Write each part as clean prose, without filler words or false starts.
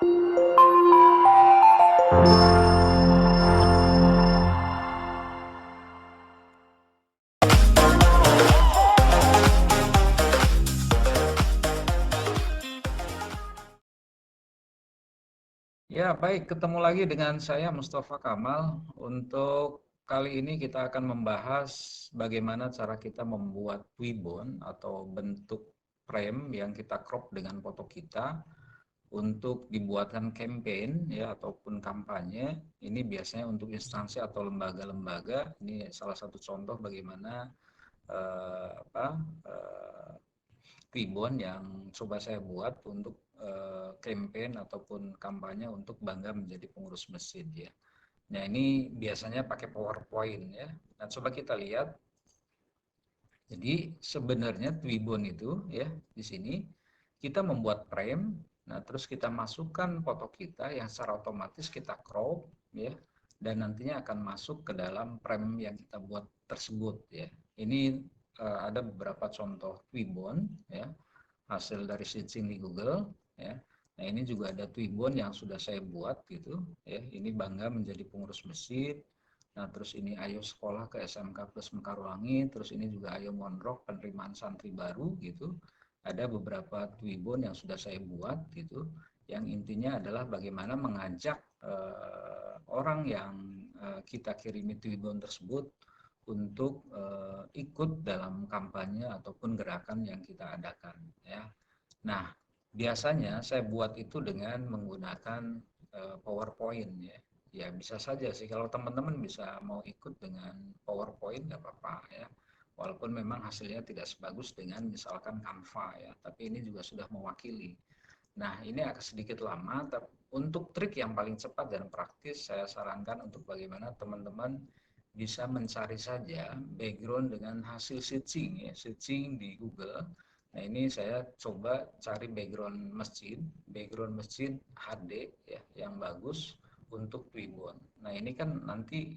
Ya, baik, ketemu lagi dengan saya Mustafa Kamal. Untuk kali ini kita akan membahas bagaimana cara kita membuat twibbon atau bentuk frame yang kita crop dengan foto kita untuk dibuatkan campaign ya ataupun kampanye. Ini biasanya untuk instansi atau lembaga-lembaga. Ini salah satu contoh bagaimana eh, apa eh, twibbon yang coba saya buat untuk campaign ataupun kampanye untuk bangga menjadi pengurus masjid ya. Nah ini biasanya pakai PowerPoint ya. Nah coba kita lihat. Jadi sebenarnya twibbon itu ya di sini kita membuat frame. Nah terus kita masukkan foto kita yang secara otomatis kita crop ya. Dan nantinya akan masuk ke dalam frame yang kita buat tersebut ya. Ini ada beberapa contoh twibbon ya hasil dari searching di Google ya. Nah, ini juga ada twibbon yang sudah saya buat gitu ya. Ini bangga menjadi pengurus masjid. Nah, terus ini ayo sekolah ke SMK Plus Mekarwangi, terus ini juga ayo mondok penerimaan santri baru gitu. Ada beberapa twibbon yang sudah saya buat gitu. Yang intinya adalah bagaimana mengajak orang yang kita kirimi twibbon tersebut untuk ikut dalam kampanye ataupun gerakan yang kita adakan ya. Nah, biasanya saya buat itu dengan menggunakan PowerPoint ya. Ya bisa saja sih kalau teman-teman bisa mau ikut dengan PowerPoint nggak apa-apa ya. Walaupun memang hasilnya tidak sebagus dengan misalkan Canva ya, tapi ini juga sudah mewakili. Nah, ini agak sedikit lama, tapi untuk trik yang paling cepat dan praktis saya sarankan untuk bagaimana teman-teman bisa mencari saja background dengan hasil searching ya, searching di Google. Nah, ini saya coba cari background masjid HD ya yang bagus untuk twibbon. Nah, ini kan nanti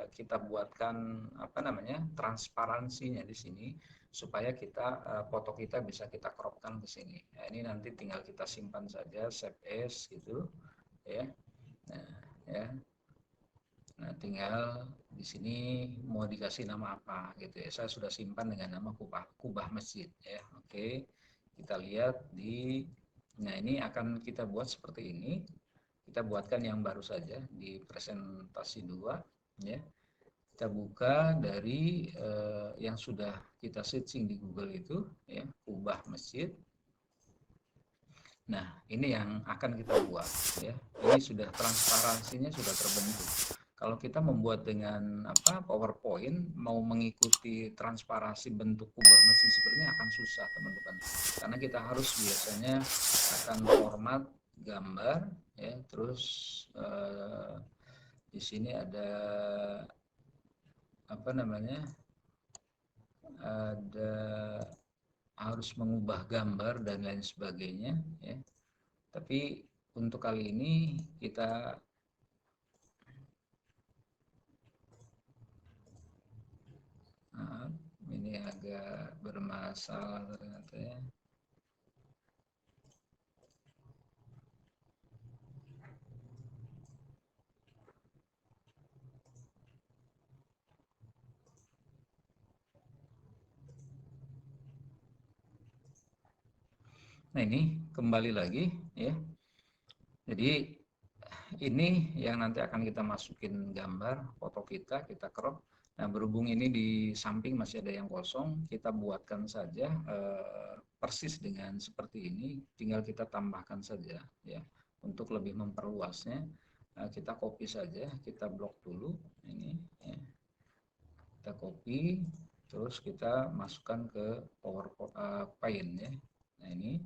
kita buatkan apa namanya? Transparansinya di sini supaya kita foto kita bisa kita cropkan ke sini. Nah, ini nanti tinggal kita simpan saja save as gitu ya. Nah, ya. Nah, tinggal di sini mau dikasih nama apa gitu ya. Saya sudah simpan dengan nama Kubah Masjid ya. Oke. Kita lihat di nah ini akan kita buat seperti ini. Kita buatkan yang baru saja di presentasi 2 ya. Kita buka dari yang sudah kita searching di Google itu ya, Kubah Masjid. Nah, ini yang akan kita buat ya. Ini sudah transparansinya sudah terbentuk. Kalau kita membuat dengan PowerPoint mau mengikuti transparansi bentuk kubah masjid seperti ini akan susah teman-teman. Karena kita harus biasanya akan format gambar ya, terus di sini ada apa namanya? Ada harus mengubah gambar dan lain sebagainya ya. Tapi untuk kali ini kita ini agak bermasalah ternyata ya. Nah ini kembali lagi ya. Jadi ini yang nanti akan kita masukin gambar foto kita, kita crop. Nah berhubung ini di samping masih ada yang kosong, kita buatkan saja persis dengan seperti ini. Tinggal kita tambahkan saja ya. Untuk lebih memperluasnya, kita copy saja, kita blok dulu ini. Ya. Kita copy, terus kita masukkan ke PowerPoint ya. Nah ini.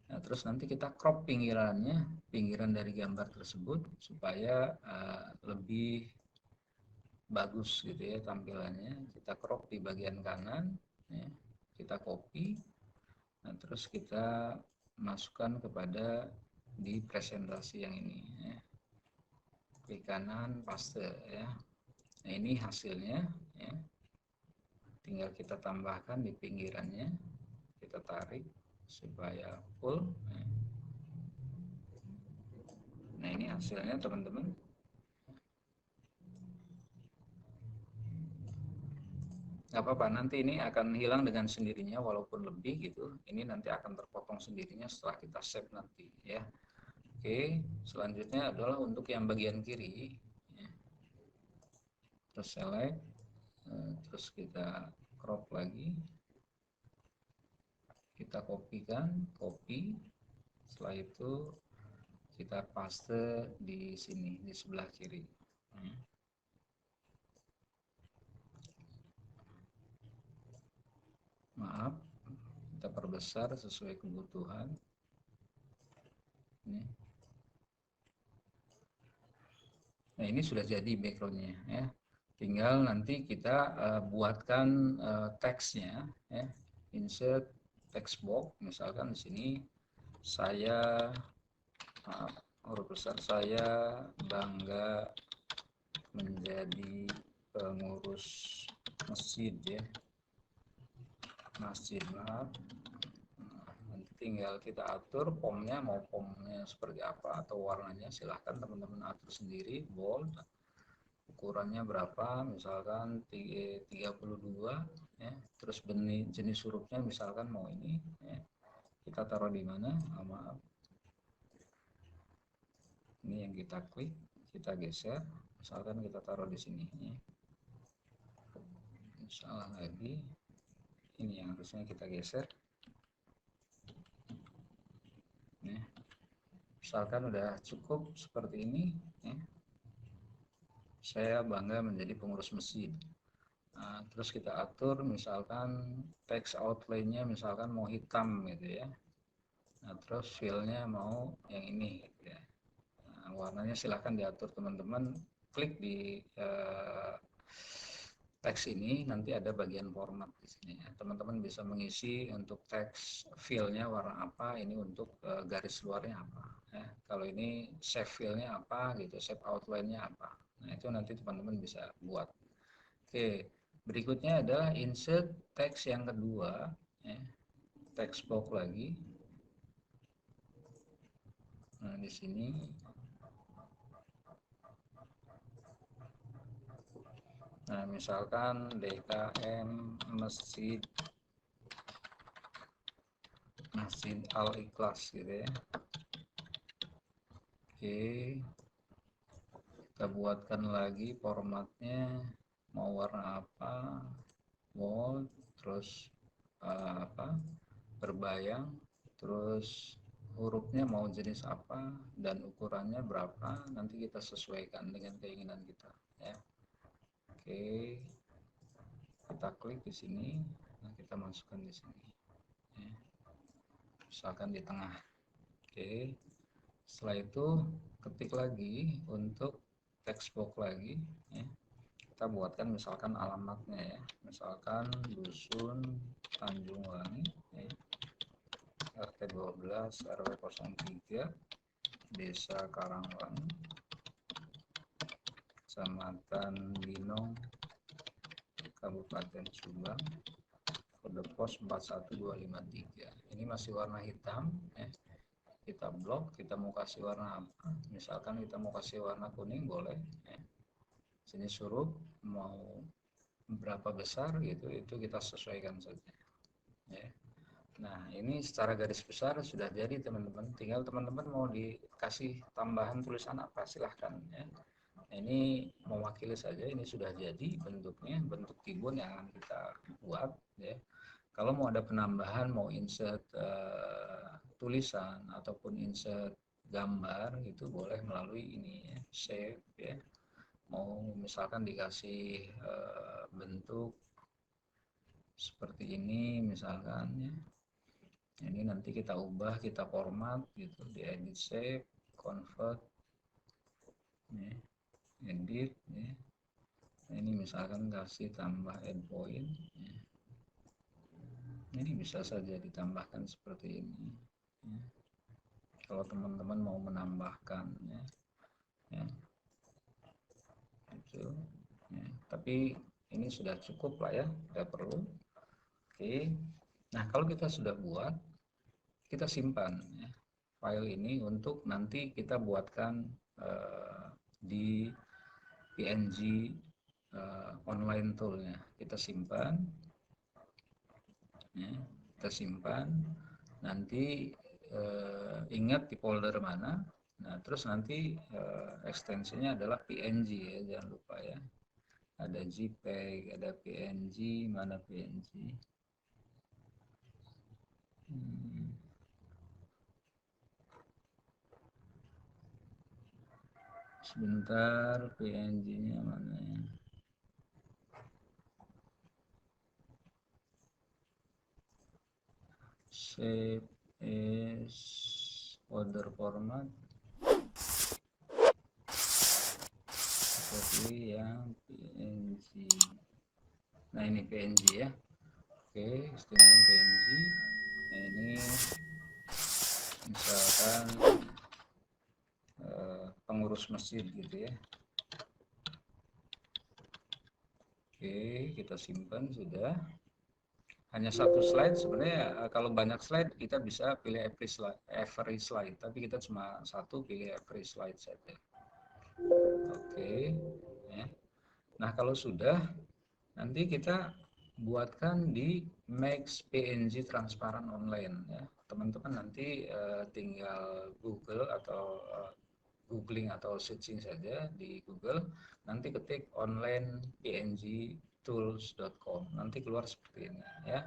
Nah, terus nanti kita crop pinggirannya, pinggiran dari gambar tersebut supaya lebih bagus gitu ya tampilannya. Kita crop di bagian kanan, ya. Kita copy, nah terus kita masukkan kepada di presentasi yang ini. Ya. Klik kanan, paste ya. Nah ini hasilnya, ya. Tinggal kita tambahkan di pinggirannya, kita tarik supaya full. Ya. hasilnya teman-teman. Nggak apa-apa, nanti ini akan hilang dengan sendirinya walaupun lebih gitu. Ini nanti akan terpotong sendirinya setelah kita save nanti ya. Oke, selanjutnya adalah untuk yang bagian kiri ya. Terus select, terus kita crop lagi, kita kopikan, copy. Setelah itu kita paste di sini di sebelah kiri. Maaf, kita perbesar sesuai kebutuhan. Ini. Nah, ini sudah jadi backgroundnya ya. Tinggal nanti kita buatkan teksnya ya. Insert text box, misalkan di sini saya huruf besar, saya bangga menjadi pengurus masjid ya. Masjid, maaf. Nanti tinggal kita atur fontnya, mau fontnya seperti apa atau warnanya silahkan teman-teman atur sendiri. Bold, ukurannya berapa, misalkan 32 ya. Terus jenis hurufnya misalkan mau ini ya. Kita taruh di mana, maaf, ini yang kita klik, kita geser, misalkan kita taruh di sini ya. Salah lagi, ini yang harusnya kita geser ya. Misalkan udah cukup seperti ini ya. Saya bangga menjadi pengurus masjid. Nah, terus kita atur misalkan text outline-nya misalkan mau hitam gitu ya. Nah, terus fill-nya mau yang ini gitu ya. Nah, warnanya silahkan diatur teman-teman, klik di teks ini, nanti ada bagian format di sini ya. Teman-teman bisa mengisi untuk teks fill-nya warna apa, ini untuk garis luarnya apa ya. Kalau ini save fill-nya apa gitu, save outline-nya apa. Nah, itu nanti teman-teman bisa buat. Oke, berikutnya adalah insert teks yang kedua ya. Text box lagi. Nah, di sini nah, misalkan DKM Masjid Al-Ikhlas gitu ya. Oke, kita buatkan lagi formatnya, mau warna apa, bold, terus berbayang, terus hurufnya mau jenis apa dan ukurannya berapa, nanti kita sesuaikan dengan keinginan kita ya. Oke, kita klik di sini, nah kita masukkan di sini ya. Misalkan di tengah. Oke, setelah itu ketik lagi untuk text box lagi ya. Kita buatkan misalkan alamatnya ya, misalkan Dusun Tanjung Wangi ya. RT 12 RW 03 Desa Karangwangi, Kecamatan Binong, Kabupaten Subang, kode pos 41253. Ini masih warna hitam ya. Kita blok, kita mau kasih warna apa, misalkan kita mau kasih warna kuning boleh ya. Sini huruf mau berapa besar gitu, itu kita sesuaikan saja ya. Nah, ini secara garis besar sudah jadi teman-teman, tinggal teman-teman mau dikasih tambahan tulisan apa silahkan ya. Nah, ini mewakili saja, ini sudah jadi bentuknya, bentuk keyboard yang akan kita buat ya. Kalau mau ada penambahan, mau insert tulisan ataupun insert gambar itu boleh melalui ini ya, save ya. Mau misalkan dikasih bentuk seperti ini misalkan ya. Ini nanti kita ubah, kita format gitu, di edit, save, convert ya, edit ya. Nah, ini misalkan kasih tambah endpoint ya. Ini bisa saja ditambahkan seperti ini ya. Kalau teman-teman mau menambahkan ya, ya. Itu ya. Tapi ini sudah cukup lah ya, tidak perlu. Oke, nah kalau kita sudah buat, kita simpan ya, file ini untuk nanti kita buatkan di PNG online toolnya. Kita simpan, ya, kita simpan. Nanti ingat di folder mana. Nah, terus nanti ekstensinya adalah PNG ya, jangan lupa ya. Ada JPEG, ada PNG, mana PNG? Sebentar, PNG-nya mana ya? Save as folder format. Pilih yang PNG. Nah, ini PNG ya. Oke, istilahnya PNG. Nah, ini misalkan pengurus masjid gitu ya. Oke, kita simpan sudah. Hanya satu slide sebenarnya. Kalau banyak slide kita bisa pilih every slide, tapi kita cuma satu, pilih every slide saja. Oke, ya. Nah, kalau sudah, nanti kita buatkan di Max PNG transparan online ya. Teman-teman nanti tinggal Google atau googling atau searching saja di Google, nanti ketik online PNG tools.com, nanti keluar seperti ini ya.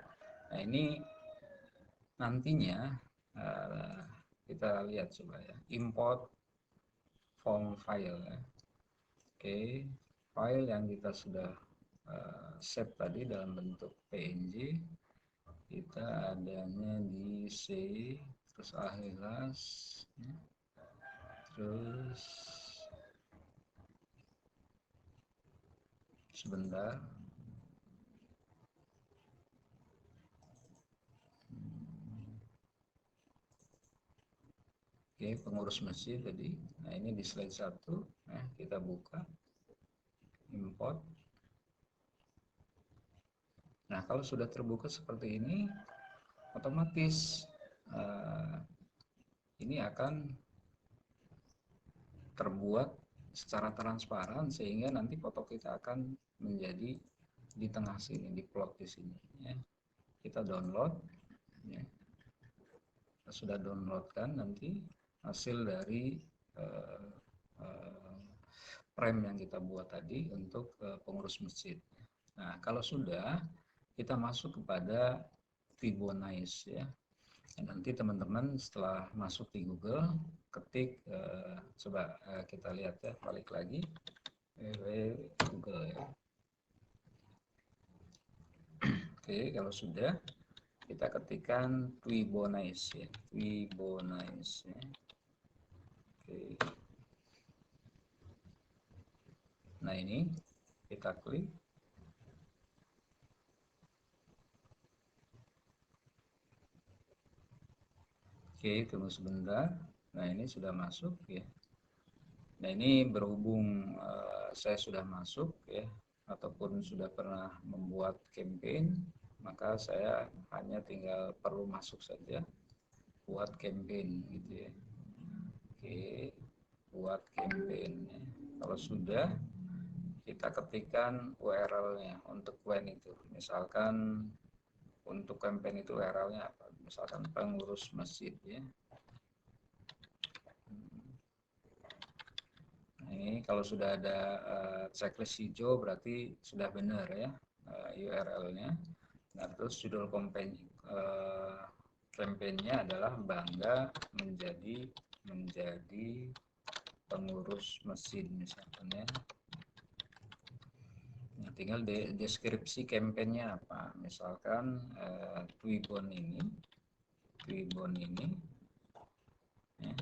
Nah, ini nantinya kita lihat coba ya, import form file ya. Oke, file yang kita sudah save tadi dalam bentuk PNG, kita adanya di C, terus alias ya. Terus sebentar. Oke, pengurus masjid tadi. Nah, ini di slide 1. Nah, kita buka. Import. Nah, kalau sudah terbuka seperti ini, otomatis ini akan terbuat secara transparan sehingga nanti foto kita akan menjadi di tengah sini, di plot di sini ya. Kita download ya. Kita sudah download kan nanti hasil dari frame yang kita buat tadi untuk pengurus masjid. Nah, kalau sudah, kita masuk kepada Fibonacci ya. Dan nanti teman-teman setelah masuk di Google, ketik coba kita lihat ya, balik lagi Google ya. Oke, kalau sudah, kita ketikkan Fibonacci ya. Fibonacci ya. Oke. Nah, ini kita klik. Oke, tunggu sebentar. Nah, ini sudah masuk ya. Nah, ini berhubung saya sudah masuk ya, ataupun sudah pernah membuat campaign, maka saya hanya tinggal perlu masuk saja, buat campaign gitu ya. Oke, buat campaign ya. Kalau sudah, kita ketikkan URL-nya untuk when itu. Misalkan untuk campaign itu URL-nya apa? Misalkan pengurus masjid ya. Ini kalau sudah ada checklist hijau berarti sudah benar ya URL-nya. Nah, terus judul campaign-nya adalah bangga menjadi pengurus masjid misalkan ya. Nah, tinggal deskripsi campaign-nya apa. Misalkan Twibbon ini ya,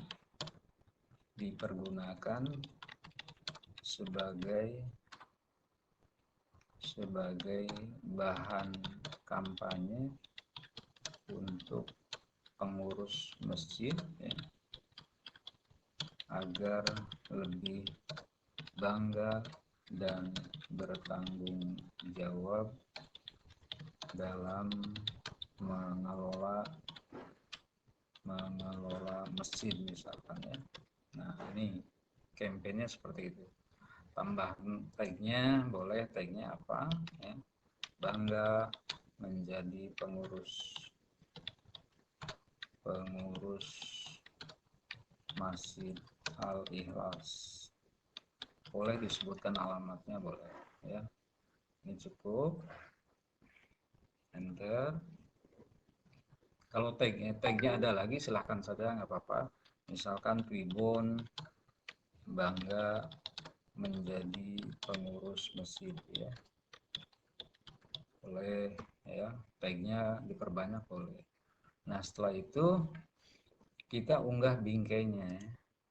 dipergunakan sebagai bahan kampanye untuk pengurus masjid ya, agar lebih bangga dan bertanggung jawab dalam mengelola masjid misalkan ya. Nah, ini kampanyenya seperti itu. Tambah tagnya, boleh tagnya apa ya, bangga menjadi pengurus Masjid Al-Ikhlas, boleh disebutkan alamatnya, boleh ya. Ini cukup, enter. Kalau tagnya ada lagi silahkan saja, nggak apa-apa. Misalkan Tribun bangga menjadi pengurus masjid ya, boleh ya, tagnya diperbanyak boleh. Nah setelah itu kita unggah bingkainya,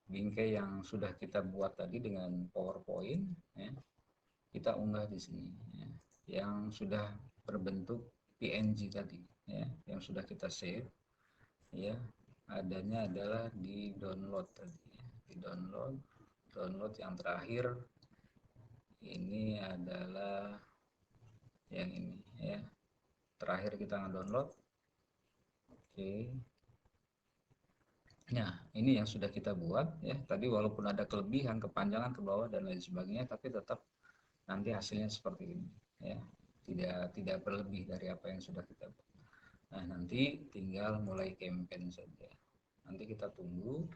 bingkai yang sudah kita buat tadi dengan PowerPoint ya, kita unggah di sini ya, yang sudah berbentuk PNG tadi ya, yang sudah kita save ya, adanya adalah di download tadi ya. Di download yang terakhir ini adalah yang ini ya, terakhir kita ngedownload. Oke, nah ini yang sudah kita buat ya tadi, walaupun ada kelebihan, kepanjangan ke bawah dan lain sebagainya, tapi tetap nanti hasilnya seperti ini ya, tidak berlebih dari apa yang sudah kita buat. Nah nanti tinggal mulai campaign saja. Nanti kita tunggu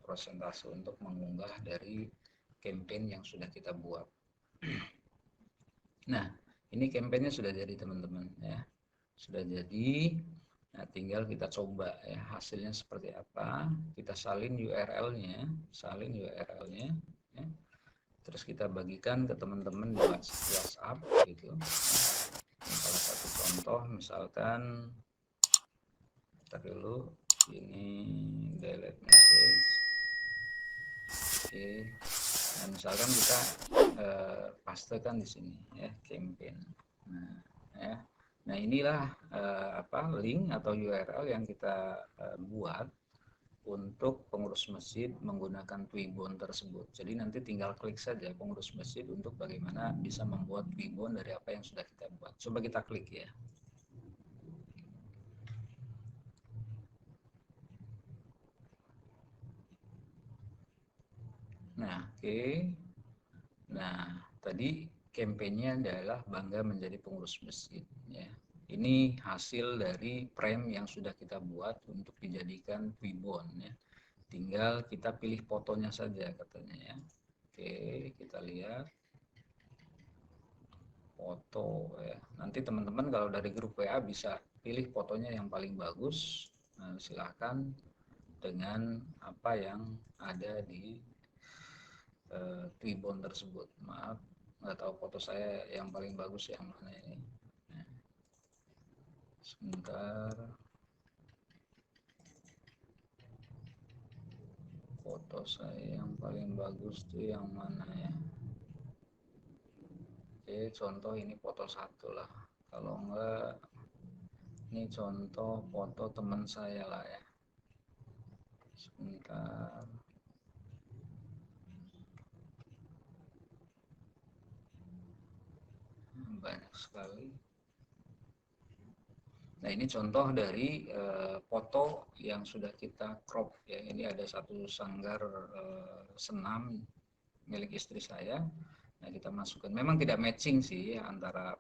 prosentase untuk mengunggah dari campaign yang sudah kita buat. Nah ini campaignnya sudah jadi teman-teman ya, sudah jadi. Nah tinggal kita coba ya hasilnya seperti apa. Kita salin URL-nya ya. Terus kita bagikan ke teman-teman di WhatsApp gitu. Ini salah satu contoh, misalkan kita dulu ini delete message. Oke. Nah, misalkan kita pastekan di sini ya, campaign. Nah, ya. Nah, inilah link atau URL yang kita buat untuk pengurus masjid menggunakan Twibbon tersebut. Jadi nanti tinggal klik saja pengurus masjid untuk bagaimana bisa membuat Twibbon dari apa yang sudah kita buat. Coba kita klik ya. Nah, oke. Nah, tadi kampanyenya adalah bangga menjadi pengurus masjid ya. Ini hasil dari frame yang sudah kita buat untuk dijadikan Twibbon ya. Tinggal kita pilih fotonya saja katanya ya. Oke, kita lihat foto ya. Nanti teman-teman kalau dari grup WA bisa pilih fotonya yang paling bagus. Nah, silahkan dengan apa yang ada di Twibbon tersebut. Maaf, nggak tahu foto saya yang paling bagus yang mana ini. Nah, sebentar. Foto saya yang paling bagus tuh yang mana ya? Oke, contoh ini foto satu lah. Kalau enggak, ini contoh foto teman saya lah ya. Sebentar. Banyak sekali. Nah ini contoh dari foto yang sudah kita crop ya. Ini ada satu sanggar senam milik istri saya. Nah kita masukkan. Memang tidak matching sih ya, antara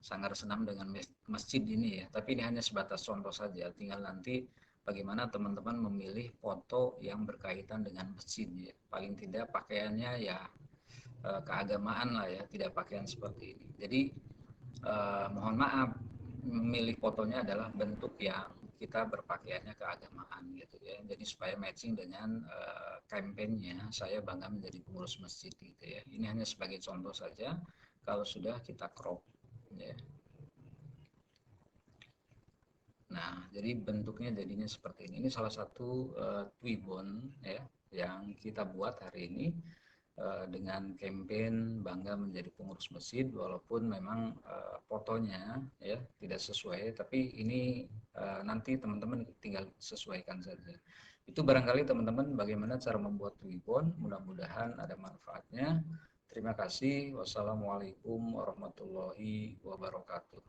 sanggar senam dengan masjid ini ya. Tapi ini hanya sebatas contoh saja. Tinggal nanti bagaimana teman-teman memilih foto yang berkaitan dengan masjid ya. Paling tidak pakaiannya ya keagamaan lah ya, tidak pakaian seperti ini. Jadi mohon maaf, memilih fotonya adalah bentuk yang kita berpakaiannya keagamaan gitu ya. Jadi supaya matching dengan kampanyenya saya bangga menjadi pengurus masjid gitu ya. Ini hanya sebagai contoh saja. Kalau sudah kita crop ya. Nah, jadi bentuknya jadinya seperti ini. Ini salah satu Twibbon ya yang kita buat hari ini dengan campaign bangga menjadi pengurus masjid, walaupun memang fotonya ya tidak sesuai, tapi ini nanti teman-teman tinggal sesuaikan saja. Itu barangkali teman-teman bagaimana cara membuat Twibbon, mudah-mudahan ada manfaatnya. Terima kasih. Wassalamualaikum warahmatullahi wabarakatuh.